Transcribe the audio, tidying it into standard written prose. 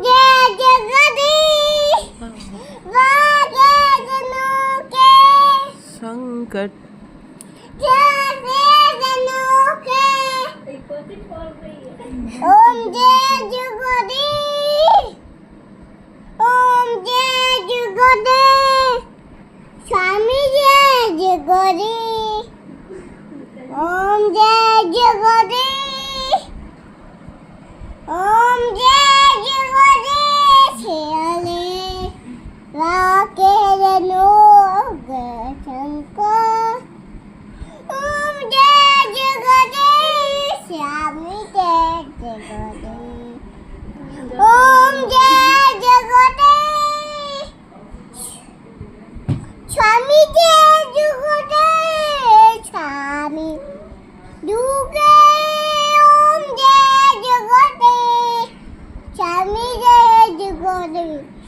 जय जगदीश वागे जनों के संकट जैसे जनों के ओम जय जगदीश ओम जय जगदीश स्वामी जय जगदीश ओम जय जगदीश ओम जय जगदीश हरे राके जनोग शंकर ओम जय जगदीश स्वामी जय जगदीश ओम जय जगदीश स्वामी जय जगदीश स्वामी दुर्गे ओम जय जगदीश स्वामी जय जगदीश